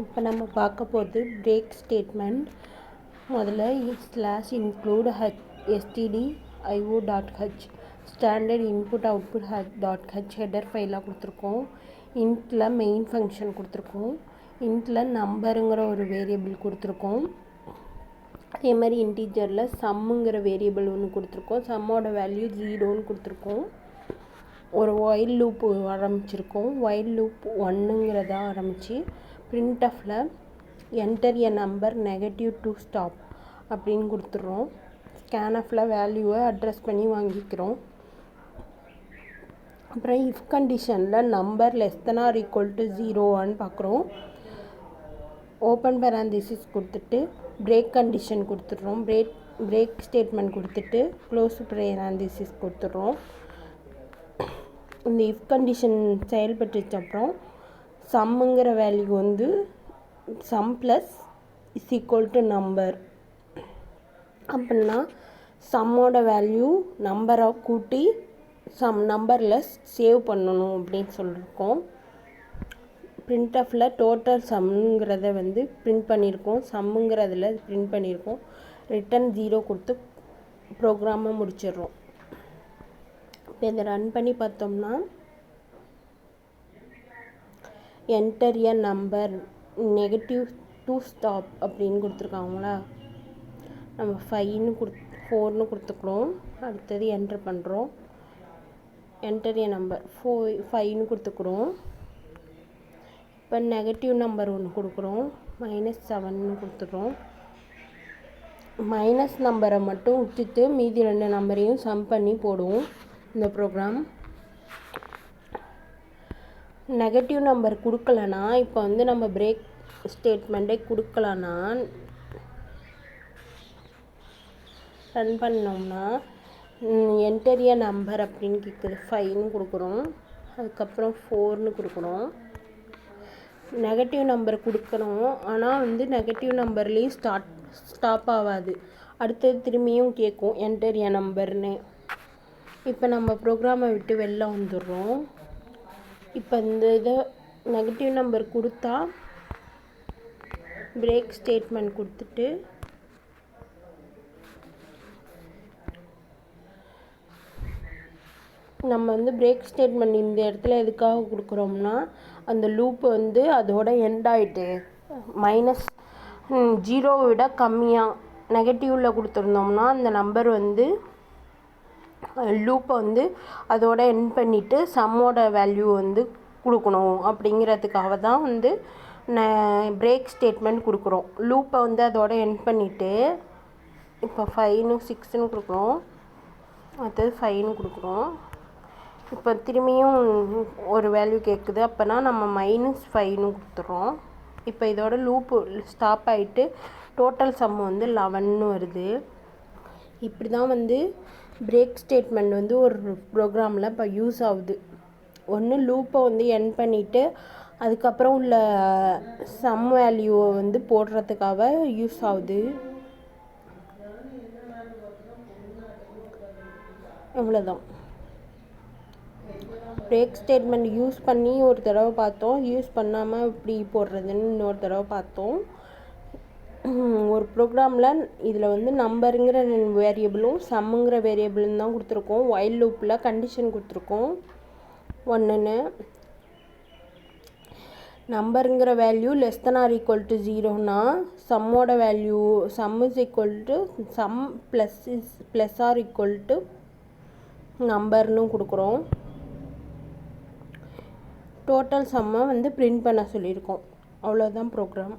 இப்போ நம்ம பார்க்க போகிறது பிரேக் ஸ்டேட்மெண்ட். முதல்ல /include stdio.h standard input output .h header ஃபைலாக கொடுத்துருக்கோம். இன்ட்டில் மெயின் ஃபங்க்ஷன் கொடுத்துருக்கோம். இன்ட்டில் நம்பருங்கிற ஒரு வேரியபிள் கொடுத்துருக்கோம். அதே மாதிரி இன்டீஜரில் சம்முங்கிற வேரியபிள் ஒன்று கொடுத்துருக்கோம். சம்மோட வேல்யூ 0ன்னு கொடுத்துருக்கோம். ஒரு ஒயில் லூப் ஆரம்பிச்சிருக்கோம். ஒயில் லூப் 1ங்கிறதா ஆரம்பித்து printfல enter a number negative to stop அப்படின்னு கொடுத்துட்றோம். ஸ்கேன்ஃபில் வேல்யூவை அட்ரஸ் பண்ணி வாங்கிக்கிறோம். அப்புறம் இஃப் கண்டிஷனில் நம்பர் <0 பார்க்குறோம். ஓப்பன் பேராந்திசிஸ் கொடுத்துட்டு பிரேக் கண்டிஷன் கொடுத்துட்றோம். பிரேக் ஸ்டேட்மெண்ட் கொடுத்துட்டு க்ளோஸ் பேராந்திசிஸ் கொடுத்துட்றோம். இந்த இஃப் கண்டிஷன் செயல்பட்டுச்சு அப்புறம் சம்முங்கிற வேல்யூ வந்து சம் ப்ளஸ் = நம்பர் அப்படின்னா சம்மோட வேல்யூ நம்பரை கூட்டி சம் நம்பரில் சேவ் பண்ணணும் அப்படின்னு சொல்லியிருக்கோம். printfல டோட்டல் சம்ங்கிறத வந்து பிரிண்ட் பண்ணியிருக்கோம். சம்முங்கிறதுல பிரிண்ட் பண்ணியிருக்கோம். ரிட்டன் 0 கொடுத்து ப்ரோக்ராமை முடிச்சிடுறோம். இப்போ இதை ரன் பண்ணி பார்த்தோம்னா enter a number negative to stop அப்படின்னு கொடுத்துருக்காங்களா. நம்ம 4ன்னு கொடுத்துக்கிறோம். அடுத்தது என்டர் பண்ணுறோம். என்டர் எ நம்பர் 5ன்னு கொடுத்துக்கிறோம். இப்போ நெகட்டிவ் நம்பர் ஒன்று கொடுக்குறோம். -7ன்னு கொடுத்துட்றோம். மைனஸ் நம்பரை மட்டும் விட்டுட்டு மீதி 2 நம்பரையும் சம் பண்ணி போடுவோம் இந்த ப்ரோக்ராம். நெகட்டிவ் நம்பர் கொடுக்கலனா இப்போ வந்து நம்ம பிரேக் ஸ்டேட்மெண்ட்டே கொடுக்கலனா ரன் பண்ணோம்னா என்டர் எ நம்பர் அப்படின்னு கேட்குது. 5ன்னு கொடுக்குறோம். அதுக்கப்புறம் 4ன்னு கொடுக்குறோம். நெகட்டிவ் நம்பர் கொடுக்குறோம். ஆனால் வந்து நெகட்டிவ் நம்பர்லேயும் ஸ்டாப் ஆகாது. அடுத்தது திரும்பியும் கேட்கும் என்டர் எ நம்பர்னு. இப்போ நம்ம ப்ரோக்ராமை விட்டு வெளில வந்துடுறோம். இப்போ இந்த இதை நெகட்டிவ் நம்பர் கொடுத்தா பிரேக் ஸ்டேட்மெண்ட் கொடுத்துட்டு நம்ம வந்து பிரேக் ஸ்டேட்மெண்ட் இந்த இடத்துல எதுக்காக கொடுக்குறோம்னா அந்த லூப் வந்து அதோட எண்ட் ஆகிட்டு -0 விட கம்மியாக நெகட்டிவில் கொடுத்துருந்தோம்னா அந்த நம்பர் வந்து லூப்பை வந்து அதோட எண்ட் பண்ணிவிட்டு சம்மோட வேல்யூ வந்து கொடுக்கணும் அப்படிங்கிறதுக்காக தான் வந்து பிரேக் ஸ்டேட்மெண்ட் கொடுக்குறோம். லூப்பை வந்து அதோட எண்ட் பண்ணிவிட்டு இப்போ 5ன்னு 6ன்னு கொடுக்குறோம். அடுத்தது 5ன்னு கொடுக்குறோம். இப்போ திரும்பியும் ஒரு வேல்யூ கேட்குது. அப்போனா நம்ம -5ன்னு கொடுத்துட்றோம். இப்போ இதோட லூப்பு ஸ்டாப் ஆகிட்டு டோட்டல் சம் வந்து 11ன்னு வருது. இப்படி தான் வந்து பிரேக் ஸ்டேட்மெண்ட் வந்து ஒரு ப்ரோக்ராமில் இப்போ யூஸ் ஆகுது. ஒன்று லூப்பை வந்து எண்ட் பண்ணிவிட்டு அதுக்கப்புறம் உள்ள சம் வேல்யூவை வந்து போடுறதுக்காக யூஸ் ஆகுது. இவ்வளோதான். பிரேக் ஸ்டேட்மெண்ட் யூஸ் பண்ணி ஒரு தடவை பார்த்தோம். யூஸ் பண்ணாமல் இப்படி போடுறதுன்னு இன்னொரு தடவை பார்த்தோம். ஒரு ப்ரோக்ராமில் இதில் வந்து நம்பருங்கிற வேரியபிளும் சம்முங்கிற வேரியபிளும் தான் கொடுத்துருக்கோம். ஒயில் லூப்பில் கண்டிஷன் கொடுத்துருக்கோம் 1ன்னு. நம்பருங்கிற வேல்யூ < 0னா சம்மோட வேல்யூ சம் += நம்பர்னு கொடுக்குறோம். டோட்டல் சம்மை வந்து பிரிண்ட் பண்ண சொல்லியிருக்கோம். அவ்வளோதான் ப்ரோக்ராம்.